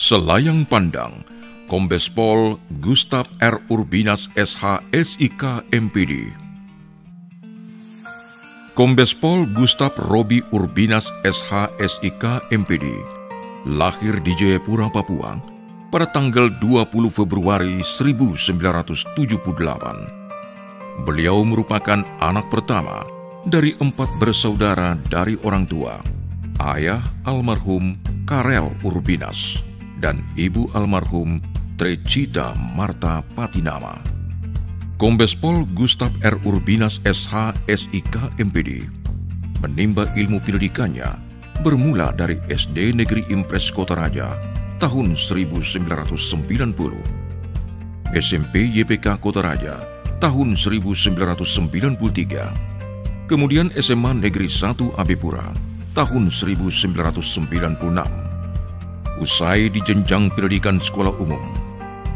Selayang Pandang, Kombes Pol Gustav R. Urbinas SH SIK MPD. Kombes Pol Gustav Robi Urbinas SH SIK MPD lahir di Jayapura, Papua pada tanggal 20 Februari 1978. Beliau merupakan anak pertama dari 4 bersaudara dari orang tua, ayah almarhum Karel Urbinas dan ibu almarhum Trecita Marta Patinama. Kombes Pol Gustav R. Urbinas SH SIK MPD menimba ilmu pendidikannya bermula dari SD Negeri Impres Kota Raja tahun 1990, SMP YPK Kota Raja tahun 1993, kemudian SMA Negeri 1 Abipura tahun 1996. Usai di jenjang pendidikan sekolah umum,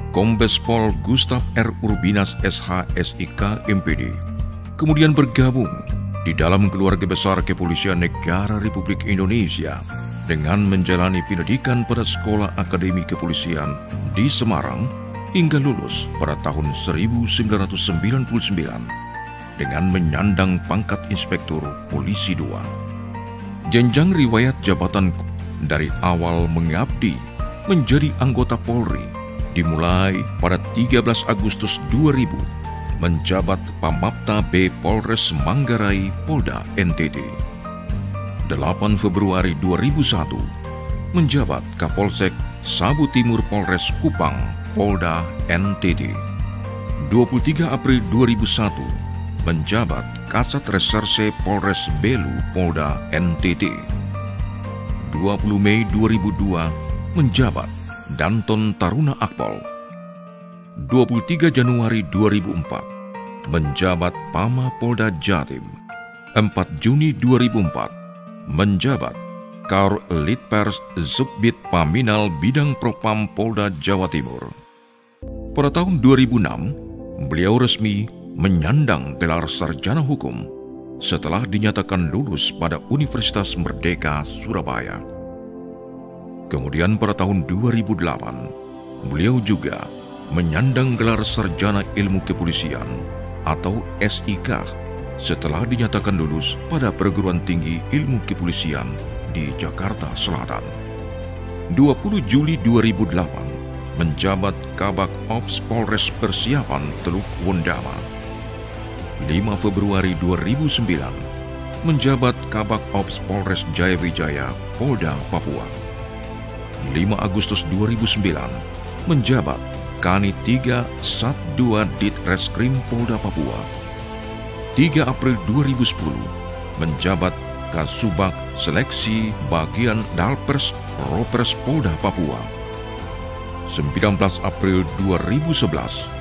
Kombes Pol Gustav R. Urbinas SH SIK MPD kemudian bergabung di dalam keluarga besar Kepolisian Negara Republik Indonesia dengan menjalani pendidikan pada Sekolah Akademi Kepolisian di Semarang hingga lulus pada tahun 1999 dengan menyandang pangkat Inspektur Polisi II. Jenjang riwayat jabatan dari awal mengabdi menjadi anggota Polri dimulai pada 13 Agustus 2000 menjabat Pamapta B Polres Manggarai Polda NTT. 8 Februari 2001 menjabat Kapolsek Sabu Timur Polres Kupang Polda NTT. 23 April 2001 menjabat Kasat Reserse Polres Belu Polda NTT. 20 Mei 2002 menjabat Danton Taruna Akpol. 23 Januari 2004 menjabat Pama Polda Jatim. 4 Juni 2004 menjabat Kar Litpers Zubbit Paminal Bidang Propam Polda Jawa Timur. Pada tahun 2006, beliau resmi menyandang gelar sarjana hukum setelah dinyatakan lulus pada Universitas Merdeka Surabaya. Kemudian pada tahun 2008, beliau juga menyandang gelar sarjana ilmu kepolisian atau SIK setelah dinyatakan lulus pada Perguruan Tinggi Ilmu Kepolisian di Jakarta Selatan. 20 Juli 2008 menjabat Kabak Ops Polres Persiapan Teluk Wondama. 5 Februari 2009 menjabat Kabak Ops Polres Jayawijaya Polda Papua. 5 Agustus 2009 menjabat Kanit 3 Sat2 Ditreskrim Polda Papua. 3 April 2010 menjabat Kasubag Seleksi Bagian Dalpers Ropers Polda Papua. 19 April 2011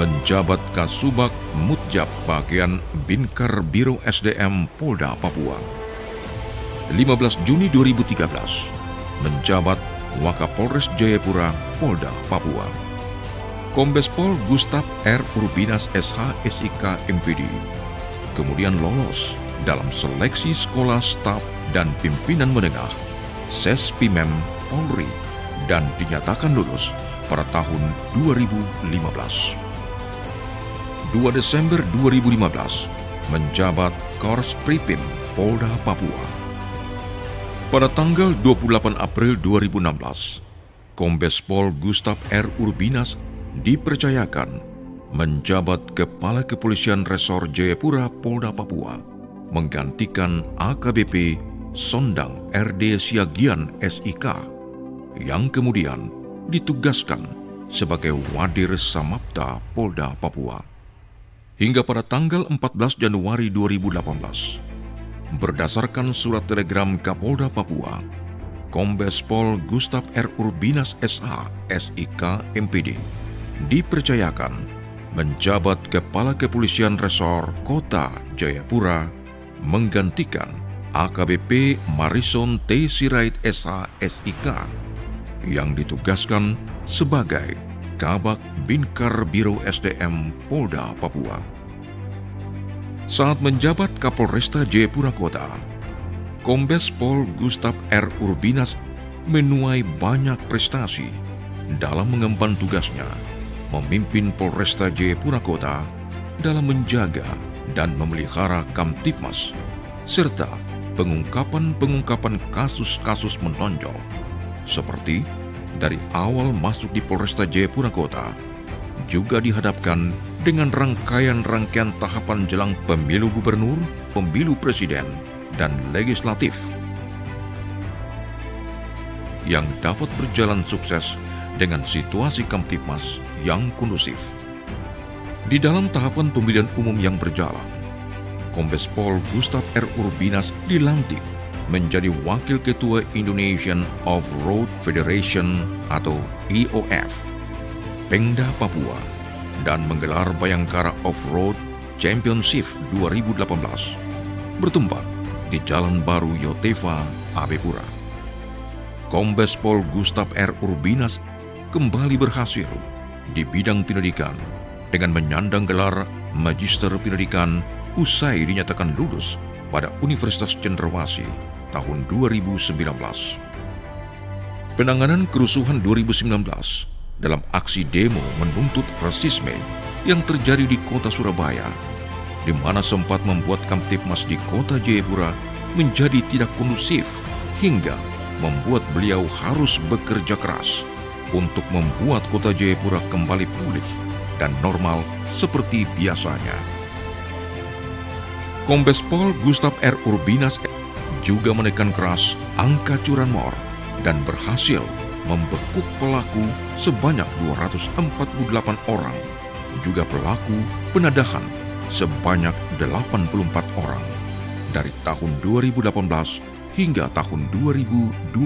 menjabat Kasubag Mutjab Bagian Binkar Biro SDM Polda Papua. 15 Juni 2013 menjabat Wakapolres Jayapura Polda Papua. Kombes Pol Gustav R. Urbinas SH SIK MPD kemudian lolos dalam seleksi Sekolah Staf dan Pimpinan Menengah Sespimem Polri dan dinyatakan lulus pada tahun 2015. 2 Desember 2015 menjabat Kors Pripim Polda Papua. Pada tanggal 28 April 2016, Kombes Pol Gustav R. Urbinas dipercayakan menjabat Kepala Kepolisian Resor Jayapura Polda Papua, menggantikan AKBP Sondang RD Siagian SIK, yang kemudian ditugaskan sebagai Wadir Samapta Polda Papua. Hingga pada tanggal 14 Januari 2018, berdasarkan surat telegram Kapolda Papua, Kombes Pol Gustav R. Urbinas SH SIK MPD dipercayakan menjabat Kepala Kepolisian Resor Kota Jayapura, menggantikan AKBP Marison T. Sirait SH SIK yang ditugaskan sebagai Kabak Binkar Biro SDM Polda Papua. Saat menjabat Kapolresta Jayapura Kota, Kombes Pol Gustav R. Urbinas menuai banyak prestasi dalam mengemban tugasnya memimpin Polresta Jayapura Kota dalam menjaga dan memelihara Kamtibmas, serta pengungkapan kasus-kasus menonjol, seperti dari awal masuk di Polresta Jayapura Kota, juga dihadapkan dengan rangkaian tahapan jelang pemilu gubernur, pemilu presiden, dan legislatif yang dapat berjalan sukses dengan situasi Kamtibmas yang kondusif. Di dalam tahapan pemilihan umum yang berjalan, Kombes Pol Gustav R. Urbinas dilantik menjadi Wakil Ketua Indonesian Off-Road Federation atau IOF, Pengda Papua, dan menggelar Bayangkara Off-Road Championship 2018 bertempat di Jalan Baru Yotefa, Abepura. Kombes Pol Gustav R. Urbinas kembali berhasil di bidang pendidikan dengan menyandang gelar Magister Pendidikan usai dinyatakan lulus pada Universitas Cenderawasih tahun 2019. Penanganan kerusuhan 2019 dalam aksi demo menuntut rasisme yang terjadi di kota Surabaya, di mana sempat membuat Kamtibmas di kota Jayapura menjadi tidak kondusif hingga membuat beliau harus bekerja keras untuk membuat kota Jayapura kembali pulih dan normal seperti biasanya. Kombes Pol Gustav R. Urbinas juga menekan keras angka curanmor dan berhasil membekuk pelaku sebanyak 248 orang, juga pelaku penadahan sebanyak 84 orang dari tahun 2018 hingga tahun 2022,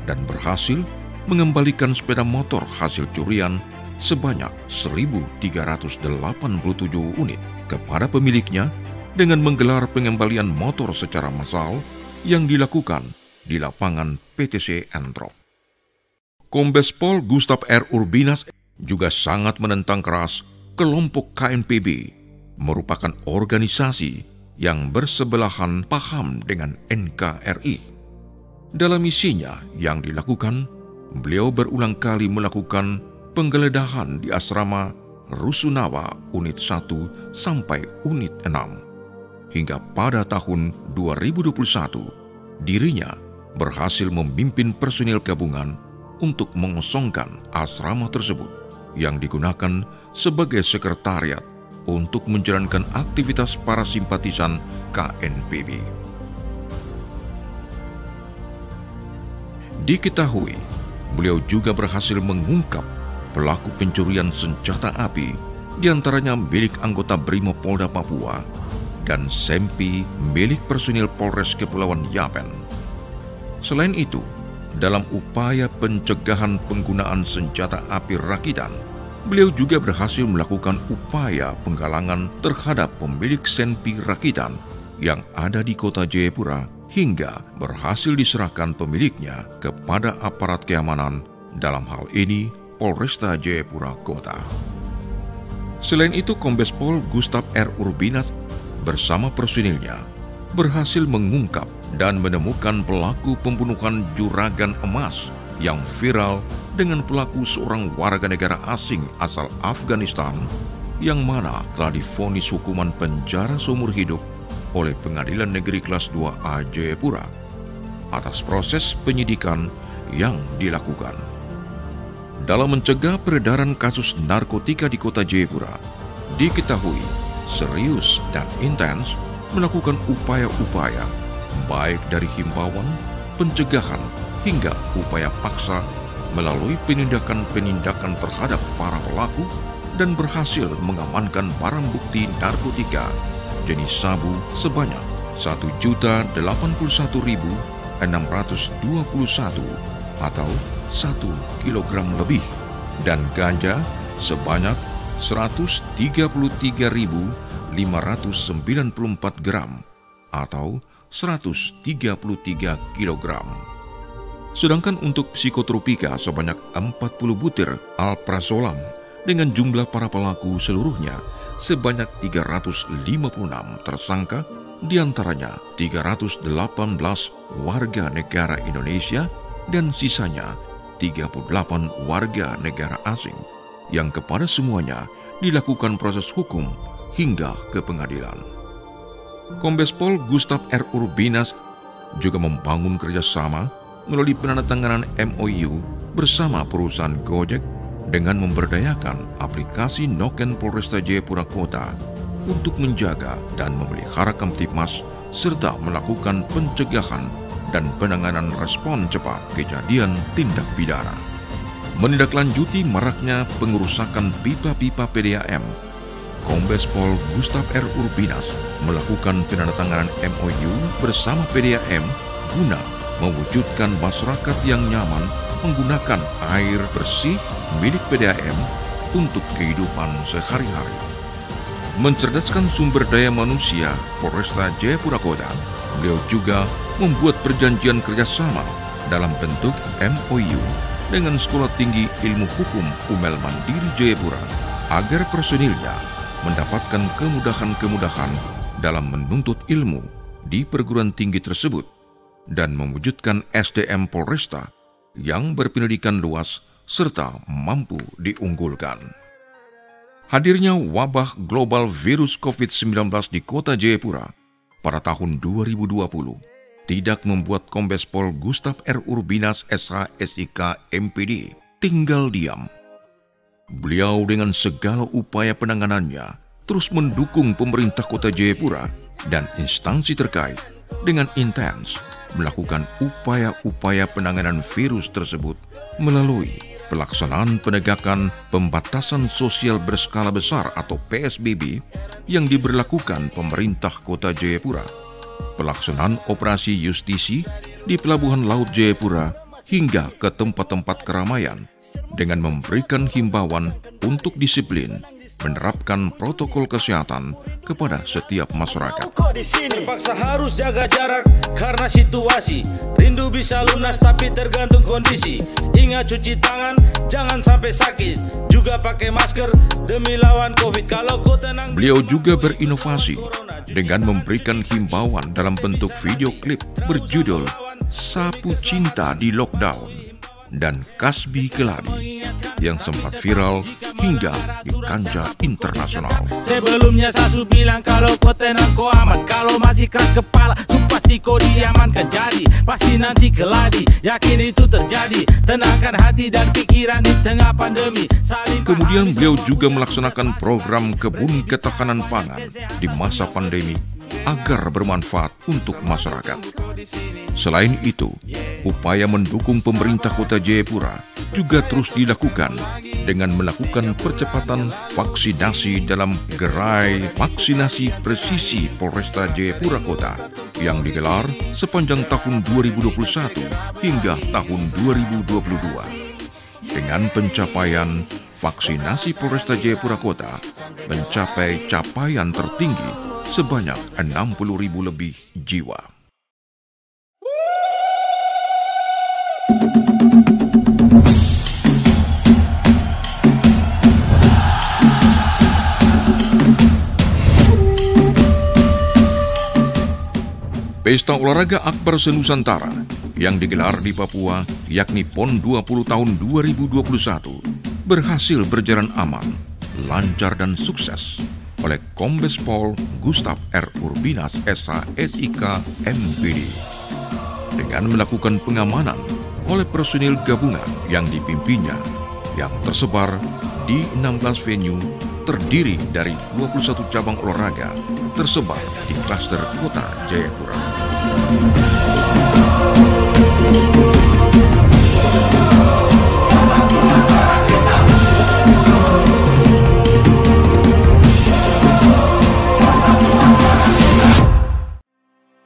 dan berhasil mengembalikan sepeda motor hasil curian sebanyak 1.387 unit kepada pemiliknya dengan menggelar pengembalian motor secara massal yang dilakukan di lapangan PTC Entrop. Kombes Pol Gustav R. Urbinas juga sangat menentang keras kelompok KNPB, merupakan organisasi yang bersebelahan paham dengan NKRI. Dalam misinya yang dilakukan, beliau berulang kali melakukan penggeledahan di asrama Rusunawa Unit 1 sampai Unit 6. Hingga pada tahun 2021, dirinya berhasil memimpin personil gabungan untuk mengosongkan asrama tersebut yang digunakan sebagai sekretariat untuk menjalankan aktivitas para simpatisan KNPB. Diketahui, beliau juga berhasil mengungkap pelaku pencurian senjata api, diantaranya milik anggota Brimob Polda Papua dan sempi milik personil Polres Kepulauan Yapen. Selain itu, dalam upaya pencegahan penggunaan senjata api rakitan, beliau juga berhasil melakukan upaya penggalangan terhadap pemilik sempi rakitan yang ada di kota Jayapura hingga berhasil diserahkan pemiliknya kepada aparat keamanan, dalam hal ini Polresta Jayapura Kota. Selain itu, Kombes Pol Gustav R. Urbinas bersama personilnya berhasil mengungkap dan menemukan pelaku pembunuhan juragan emas yang viral dengan pelaku seorang warga negara asing asal Afghanistan yang mana telah divonis hukuman penjara seumur hidup oleh Pengadilan Negeri Kelas 2A Jayapura atas proses penyidikan yang dilakukan. Dalam mencegah peredaran kasus narkotika di kota Jayapura, diketahui serius dan intens melakukan upaya-upaya baik dari himbauan, pencegahan, hingga upaya paksa melalui penindakan-penindakan terhadap para pelaku dan berhasil mengamankan barang bukti narkotika jenis sabu sebanyak 1.081.621 atau 1 kilogram lebih dan ganja sebanyak 133.594 gram atau 133 kilogram. Sedangkan untuk psikotropika sebanyak 40 butir alprazolam dengan jumlah para pelaku seluruhnya sebanyak 356 tersangka, diantaranya 318 warga negara Indonesia dan sisanya 38 warga negara asing yang kepada semuanya dilakukan proses hukum hingga ke pengadilan. Kombes Pol Gustav R. Urbinas juga membangun kerjasama melalui penandatanganan MOU bersama perusahaan Gojek dengan memberdayakan aplikasi Noken Polresta Jayapura Kota untuk menjaga dan memelihara Kamtibmas serta melakukan pencegahan dan penanganan respon cepat kejadian tindak pidana. Menindaklanjuti maraknya pengerusakan pipa-pipa PDAM, Kombes Pol Gustav R. Urbinas melakukan penandatanganan MOU bersama PDAM guna mewujudkan masyarakat yang nyaman menggunakan air bersih milik PDAM untuk kehidupan sehari-hari. Mencerdaskan sumber daya manusia Polresta Jayapura Kota, beliau juga membuat perjanjian kerjasama dalam bentuk MOU dengan Sekolah Tinggi Ilmu Hukum Umel Mandiri Jayapura agar personilnya mendapatkan kemudahan-kemudahan dalam menuntut ilmu di perguruan tinggi tersebut dan mewujudkan SDM Polresta yang berpendidikan luas serta mampu diunggulkan. Hadirnya wabah global virus COVID-19 di kota Jayapura pada tahun 2020 tidak membuat Kombes Pol Gustav R. Urbinas SH SIK MPD tinggal diam. Beliau dengan segala upaya penanganannya terus mendukung pemerintah kota Jayapura dan instansi terkait dengan intens melakukan upaya-upaya penanganan virus tersebut melalui pelaksanaan penegakan pembatasan sosial berskala besar atau PSBB yang diberlakukan pemerintah kota Jayapura, pelaksanaan operasi justisi di Pelabuhan Laut Jayapura hingga ke tempat-tempat keramaian dengan memberikan himbauan untuk disiplin menerapkan protokol kesehatan kepada setiap masyarakat. Terpaksa harus jaga jarak karena situasi. Rindu bisa lunas tapi tergantung kondisi. Ingat cuci tangan, jangan sampai sakit. Juga pakai masker demi lawan COVID. Kalau kau tenang. Beliau juga berinovasi dengan memberikan himbauan dalam bentuk video klip berjudul Sapu Cinta di Lockdown dan Kasbi Keladi yang sempat viral hingga di kancah internasional. Sebelumnya Sasu bilang kalau kau tenang kau aman. Kalau masih keras kepala tu pasti kau diamankan. Jadi pasti nanti keladi. Yakin itu terjadi. Tenangkan hati dan pikiran di tengah pandemi. Kemudian beliau juga melaksanakan program kebun ketahanan pangan di masa pandemi agar bermanfaat untuk masyarakat. Selain itu, upaya mendukung pemerintah kota Jayapura juga terus dilakukan dengan melakukan percepatan vaksinasi dalam gerai vaksinasi presisi Polresta Jayapura Kota yang digelar sepanjang tahun 2021 hingga tahun 2022. Dengan pencapaian vaksinasi Polresta Jayapura Kota mencapai capaian tertinggi sebanyak 60.000 lebih jiwa. Pesta Olahraga Akbar Senusantara yang digelar di Papua, yakni PON 20 tahun 2021, berhasil berjalan aman, lancar dan sukses oleh Kombes Pol Gustav R. Urbinas SH SIK MPD dengan melakukan pengamanan oleh personil gabungan yang dipimpinnya yang tersebar di 16 venue terdiri dari 21 cabang olahraga tersebar di klaster kota Jayapura.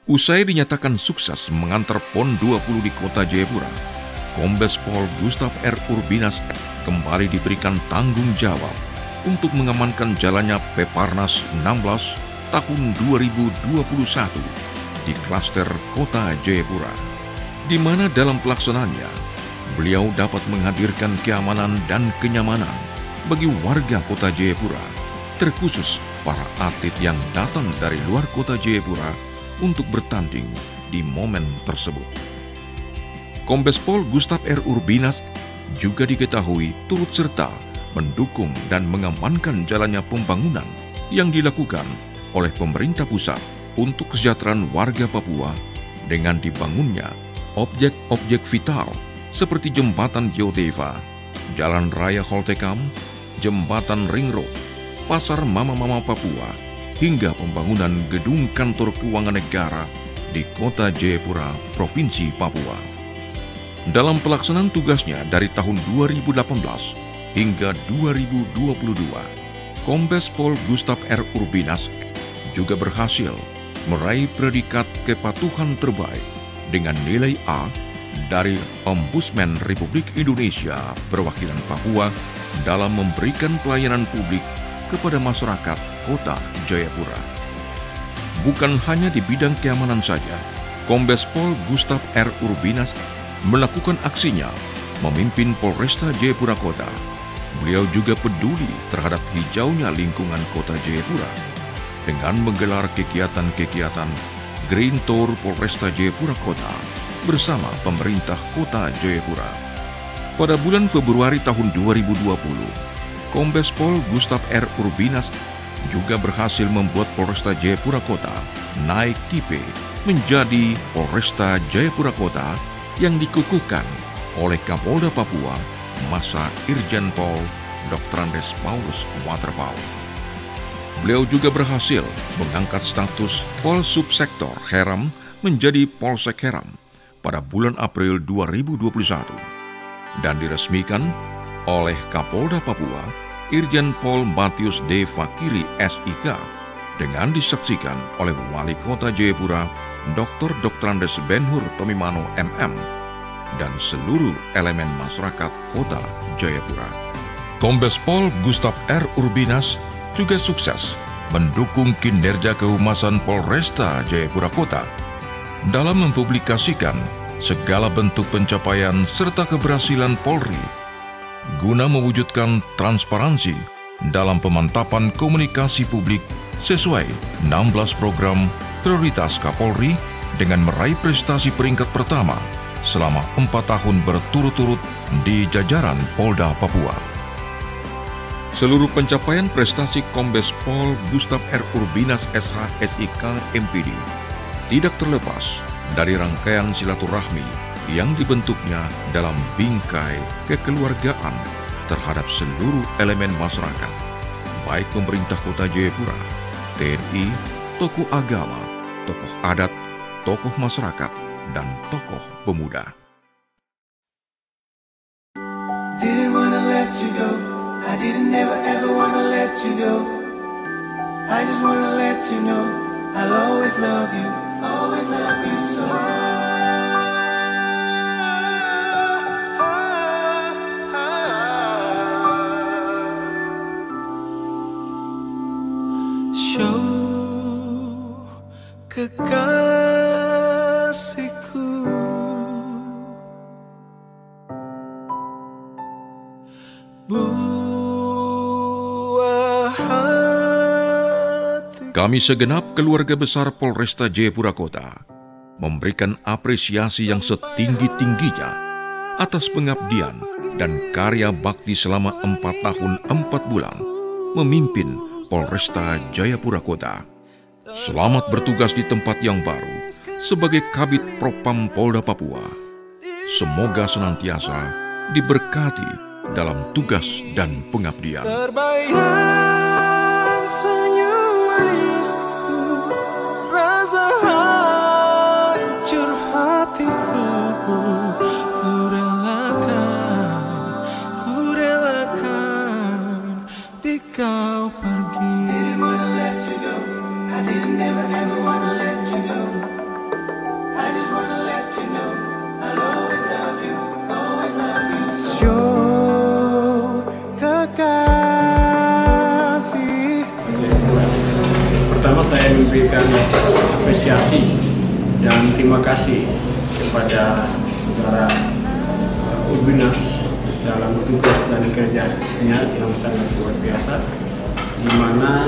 Usai dinyatakan sukses mengantar PON 20 di kota Jayapura, Kombes Pol Gustav R. Urbinas kembali diberikan tanggung jawab untuk mengamankan jalannya Peparnas 16 tahun 2021 di klaster kota Jayapura, di mana dalam pelaksanaannya beliau dapat menghadirkan keamanan dan kenyamanan bagi warga kota Jayapura, terkhusus para atlet yang datang dari luar kota Jayapura untuk bertanding di momen tersebut. Kombes Pol Gustav R. Urbinas juga diketahui turut serta mendukung dan mengamankan jalannya pembangunan yang dilakukan oleh pemerintah pusat untuk kesejahteraan warga Papua dengan dibangunnya objek-objek vital seperti jembatan Geodeva, Jalan Raya Holtekam, Jembatan Ring Road, Pasar Mama-Mama Papua, hingga pembangunan gedung kantor keuangan negara di Kota Jayapura, Provinsi Papua. Dalam pelaksanaan tugasnya dari tahun 2018 hingga 2022, Kombes Pol Gustav R. Urbinas juga berhasil meraih predikat kepatuhan terbaik dengan nilai A dari Ombudsman Republik Indonesia perwakilan Papua dalam memberikan pelayanan publik kepada masyarakat Kota Jayapura. Bukan hanya di bidang keamanan saja, Kombes Pol Gustav R. Urbinas melakukan aksinya memimpin Polresta Jayapura Kota. Beliau juga peduli terhadap hijaunya lingkungan Kota Jayapura dengan menggelar kegiatan-kegiatan Green Tour Polresta Jayapura Kota bersama pemerintah Kota Jayapura. Pada bulan Februari tahun 2020, Kombes Pol Gustav R. Urbinas juga berhasil membuat Polresta Jayapura Kota naik tipe menjadi Polresta Jayapura Kota yang dikukuhkan oleh Kapolda Papua masa Irjen Pol Dr. Andes Paulus Waterpauw. Beliau juga berhasil mengangkat status Pol Subsektor Heram menjadi Polsek Heram pada bulan April 2021 dan diresmikan oleh Kapolda Papua Irjen Pol Matius D. Fakiri SIK dengan disaksikan oleh Wali Kota Jayapura Dr. Andes Benhur Tomimano MM dan seluruh elemen masyarakat Kota Jayapura. Kombes Pol Gustav R. Urbinas juga sukses mendukung kinerja kehumasan Polresta Jayapura Kota dalam mempublikasikan segala bentuk pencapaian serta keberhasilan Polri guna mewujudkan transparansi dalam pemantapan komunikasi publik sesuai 16 program prioritas Kapolri dengan meraih prestasi peringkat pertama selama 4 tahun berturut-turut di jajaran Polda Papua. Seluruh pencapaian prestasi Kombes Pol Gustav R. Urbinas SH SIK MPD tidak terlepas dari rangkaian silaturahmi yang dibentuknya dalam bingkai kekeluargaan terhadap seluruh elemen masyarakat, baik pemerintah Kota Jayapura, TNI, tokoh agama, tokoh adat, tokoh masyarakat, dan tokoh pemuda. Didn't wanna let you go. I didn't ever wanna let you go. I just wanna let you know I'll always love you so. Show kekasihku buah hati. Kami segenap keluarga besar Polresta Jayapura Kota memberikan apresiasi yang setinggi-tingginya atas pengabdian dan karya bakti selama 4 tahun 4 bulan memimpin Polresta Jayapura Kota. Selamat bertugas di tempat yang baru sebagai Kabid Propam Polda Papua. Semoga senantiasa diberkati dalam tugas dan pengabdian. Terbayang senyum manismu, rasa hancur hatiku. Ku relakan di kau pergi. Didn't wanna let you go. I didn't ever wanna let you go. I just wanna let you know I'll always love you so. Show kekasihku. Pertama saya memberikan apresiasi dan terima kasih kepada saudara Urbinas dalam tugas dan kerjanya yang sangat luar biasa, di mana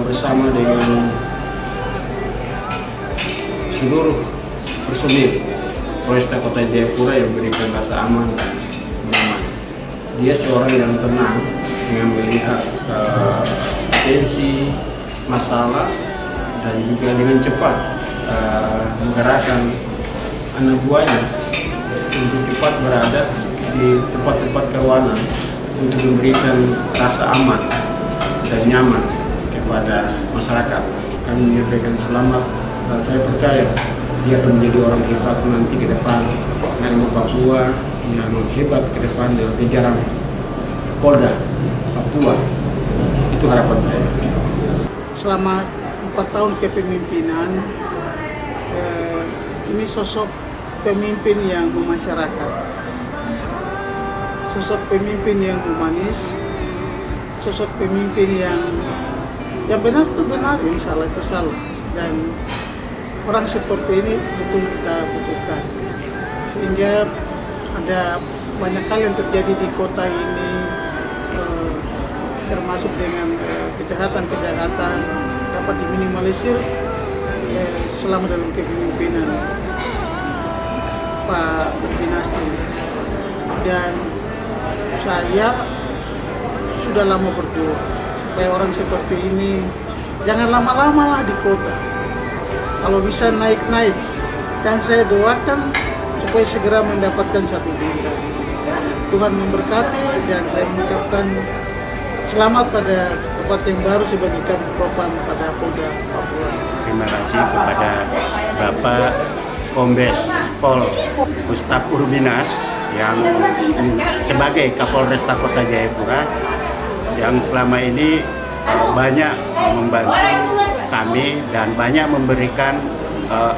bersama dengan seluruh personil Polresta Kota Jayapura yang memberikan rasa aman dan nyaman. Dia seorang yang tenang dengan melihat tensi, masalah, dan juga dengan cepat menggerakkan anak buahnya untuk cepat berada di tempat-tempat kerawanan untuk memberikan rasa aman dan nyaman kepada masyarakat. Kami menyampaikan selamat dan saya percaya dia akan menjadi orang hebat nanti ke depan dengan Papua yang hebat ke depan dalam jajaran Polda Papua. Itu harapan saya. Selama 4 tahun kepemimpinan, ini sosok pemimpin yang memasyarakat, sosok pemimpin yang humanis, sosok pemimpin yang benar itu benar, yang salah itu salah, dan orang seperti ini betul kita butuhkan. Sehingga ada banyak hal yang terjadi di kota ini, termasuk dengan kejahatan dapat diminimalisir selama dalam kepemimpinan Pak Dinasti. Dan saya sudah lama berdoa supaya orang seperti ini jangan lama-lama lah di kota, kalau bisa naik-naik, dan saya doakan supaya segera mendapatkan satu bintang. Tuhan memberkati, dan saya mengucapkan selamat pada tempat yang baru sebagai Kadipropam pada Polda Papua. Terima kasih kepada Bapak Kombes Pol Gustaf Urbinas yang sebagai Kapolresta Kota Jayapura yang selama ini banyak membantu kami dan banyak memberikan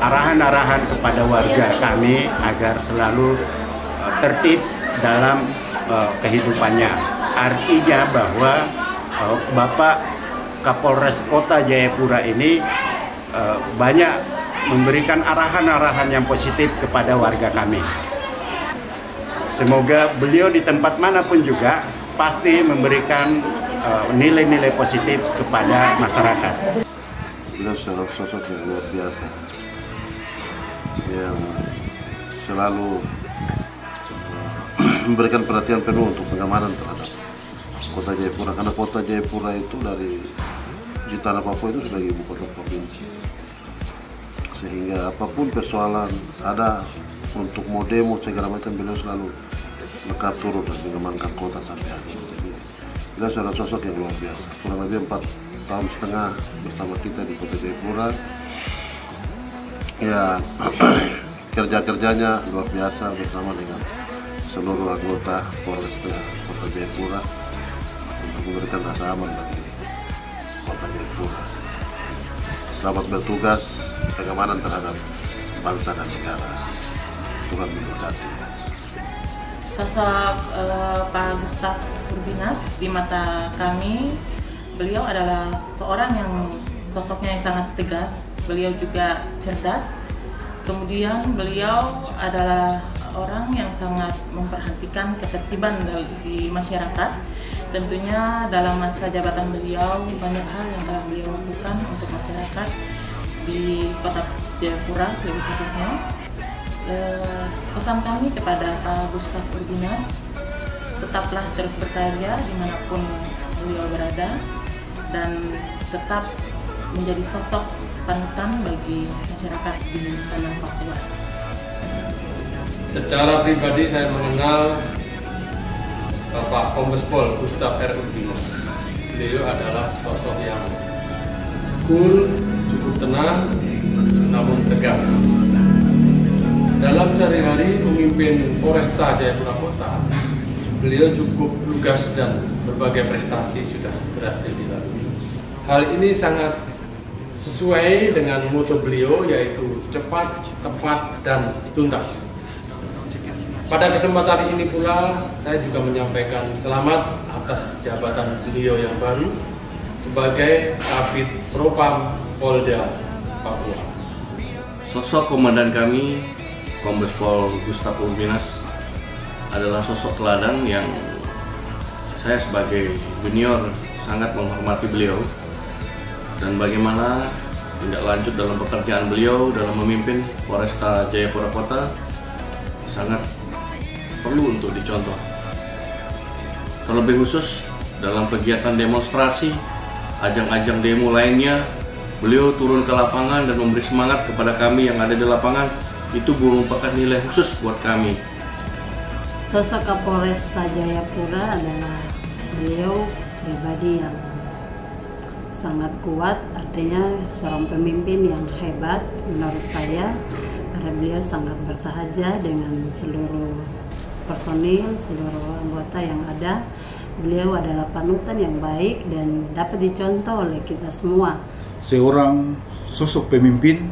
arahan-arahan kepada warga kami agar selalu tertib dalam kehidupannya. Artinya bahwa Bapak Kapolres Kota Jayapura ini banyak memberikan arahan-arahan yang positif kepada warga kami. Semoga beliau di tempat manapun juga pasti memberikan nilai-nilai positif kepada masyarakat. Beliau seorang sosok yang luar biasa, yang selalu memberikan perhatian penuh untuk pengamanan terhadap Kota Jayapura, karena Kota Jayapura itu di tanah Papua itu sebagai ibu kota provinsi, sehingga apapun persoalan ada untuk mau demo segala macam, beliau selalu lekat turun dan mengamankan kota sampai hari ini. Jadi beliau seorang sosok yang luar biasa, kurang lebih 4,5 tahun bersama kita di Kota Jayapura. Ya, kerja-kerjanya luar biasa bersama dengan seluruh anggota Polresta Kota Jayapura untuk memberikan rasa aman bagi Kota Jayapura. Selamat bertugas, pengamanan terhadap bangsa dan negara. Tuhan memberkati. Sosok Pak Gustaf Urbinas di mata kami, beliau adalah seorang yang sosoknya yang sangat tegas. Beliau juga cerdas. Kemudian beliau adalah orang yang sangat memperhatikan ketertiban di masyarakat. Tentunya dalam masa jabatan beliau banyak hal yang telah beliau lakukan untuk masyarakat di Kota Jayapura lebih khususnya. Pesan kami kepada Pak Gustaf Urbinas, tetaplah terus berkarya dimanapun beliau berada dan tetap menjadi sosok panutan bagi masyarakat di tanah Papua. Secara pribadi saya mengenal Bapak Kombes Pol Gustaf R. Urbinas. Beliau adalah sosok yang cool, cukup tenang, namun tegas. Dalam sehari-hari memimpin Polresta Jayapura Kota, beliau cukup lugas dan berbagai prestasi sudah berhasil dilalui. Hal ini sangat sesuai dengan moto beliau, yaitu cepat, tepat, dan tuntas. Pada kesempatan ini pula, saya juga menyampaikan selamat atas jabatan beliau yang baru sebagai Kabid Propam Polda Papua. Sosok komandan kami, Kombes Pol Gustaf Urbinas, adalah sosok teladan yang saya sebagai junior sangat menghormati beliau dan bagaimana tindak lanjut dalam pekerjaan beliau dalam memimpin Polresta Jayapura Kota sangat perlu untuk dicontoh. Terlebih khusus dalam kegiatan demonstrasi, ajang-ajang demo lainnya, beliau turun ke lapangan dan memberi semangat kepada kami yang ada di lapangan. Itu merupakan nilai khusus buat kami. Sosok Kapolresta Jayapura adalah beliau pribadi yang sangat kuat, artinya seorang pemimpin yang hebat menurut saya, karena beliau sangat bersahaja dengan seluruh personil, seluruh anggota yang ada. Beliau adalah panutan yang baik dan dapat dicontoh oleh kita semua. Seorang sosok pemimpin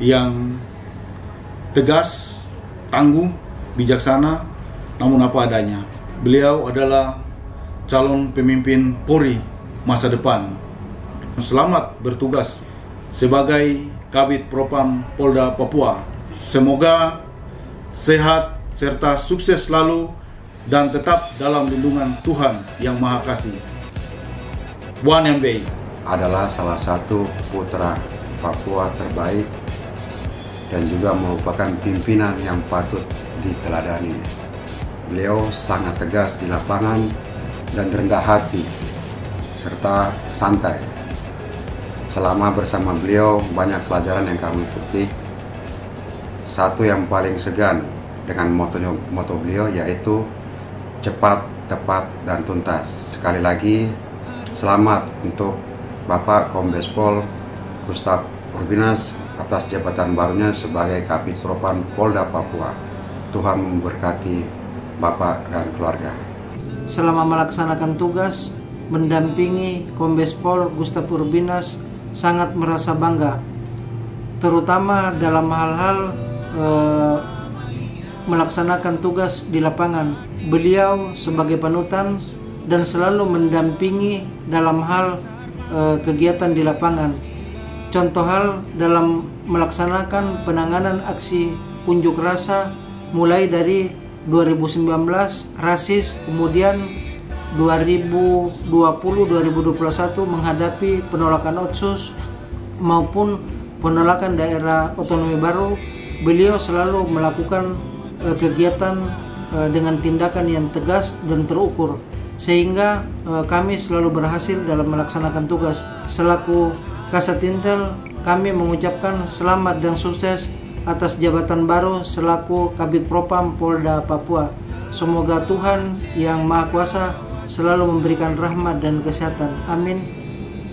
yang tegas, tangguh, bijaksana, namun apa adanya. Beliau adalah calon pemimpin Polri masa depan. Selamat bertugas sebagai Kabid Propam Polda Papua. Semoga sehat serta sukses selalu dan tetap dalam lindungan Tuhan Yang Maha Kasih. Wan Yambey adalah salah satu putra Papua terbaik dan juga merupakan pimpinan yang patut diteladani. Beliau sangat tegas di lapangan dan rendah hati serta santai. Selama bersama beliau banyak pelajaran yang kami petik. Satu yang paling segan dengan moto beliau yaitu cepat, tepat, dan tuntas. Sekali lagi, selamat untuk Bapak Kombes Pol Gustaf Urbinas atas jabatan barunya sebagai Kabid Propam Polda Papua. Tuhan memberkati Bapak dan keluarga. Selama melaksanakan tugas, mendampingi Kombes Pol Gustaf Urbinas sangat merasa bangga, terutama dalam hal-hal melaksanakan tugas di lapangan. Beliau sebagai panutan dan selalu mendampingi dalam hal kegiatan di lapangan. Contoh hal dalam melaksanakan penanganan aksi unjuk rasa mulai dari 2019 rasis, kemudian 2020-2021 menghadapi penolakan Otsus maupun penolakan daerah otonomi baru. Beliau selalu melakukan kegiatan dengan tindakan yang tegas dan terukur, sehingga kami selalu berhasil dalam melaksanakan tugas. Selaku Kasat Intel, kami mengucapkan selamat dan sukses atas jabatan baru selaku Kabid Propam Polda Papua. Semoga Tuhan Yang Maha Kuasa selalu memberikan rahmat dan kesehatan. Amin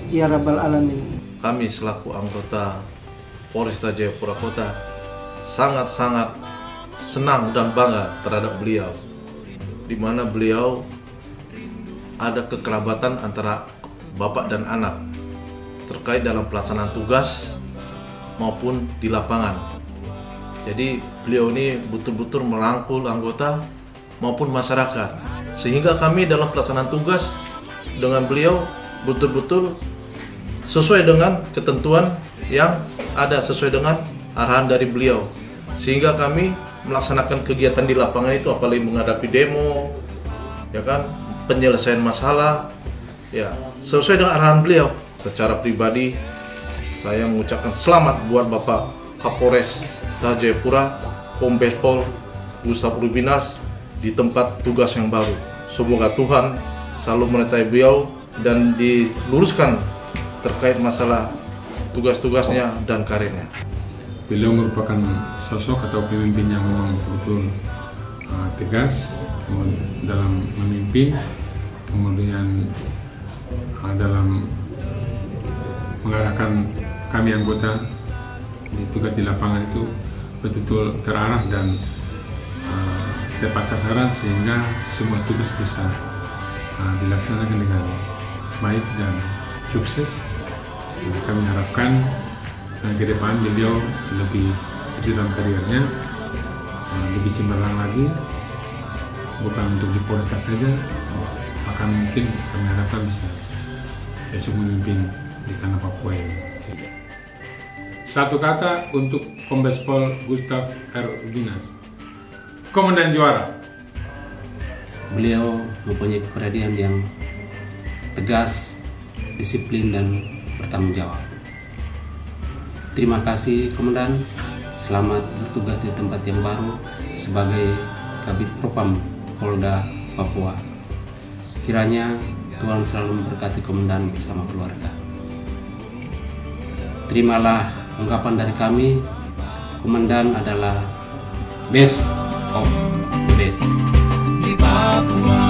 ya Rabbal Alamin. Kami selaku anggota Polresta Jayapura Kota sangat-sangat senang dan bangga terhadap beliau, di mana beliau ada kekerabatan antara bapak dan anak terkait dalam pelaksanaan tugas maupun di lapangan. Jadi beliau ini betul-betul merangkul anggota maupun masyarakat, sehingga kami dalam pelaksanaan tugas dengan beliau betul-betul sesuai dengan ketentuan yang ada, sesuai dengan arahan dari beliau, sehingga kami melaksanakan kegiatan di lapangan itu, apalagi menghadapi demo, ya kan, penyelesaian masalah, ya sesuai dengan arahan beliau. Secara pribadi saya mengucapkan selamat buat Bapak Kapolresta Jayapura, Kombes Pol Gustaf Urbinas di tempat tugas yang baru. Semoga Tuhan selalu menyertai beliau dan diluruskan terkait masalah tugas-tugasnya dan karirnya. Beliau merupakan sosok atau pemimpin yang memang betul tegas dalam memimpin, kemudian dalam mengarahkan kami anggota di tugas di lapangan itu betul-betul terarah dan tepat sasaran, sehingga semua tugas bisa dilaksanakan dengan baik dan sukses. Sehingga kami harapkan ke depan beliau lebih dalam karirnya lebih cemerlang lagi, bukan untuk di Polresta saja, bahkan mungkin kami harapkan bisa besok memimpin di tanah Papua ini. Satu kata untuk Kombes Pol Gustaf R. Urbinas, Komandan Juara. Beliau mempunyai kepribadian yang tegas, disiplin, dan bertanggung jawab. Terima kasih Komandan, selamat bertugas di tempat yang baru. sebagai Kabid Propam Polda Papua. Kiranya Tuhan selalu memberkati komandan bersama keluarga. Terimalah ungkapan dari kami, komandan adalah best of the best. Di Papua.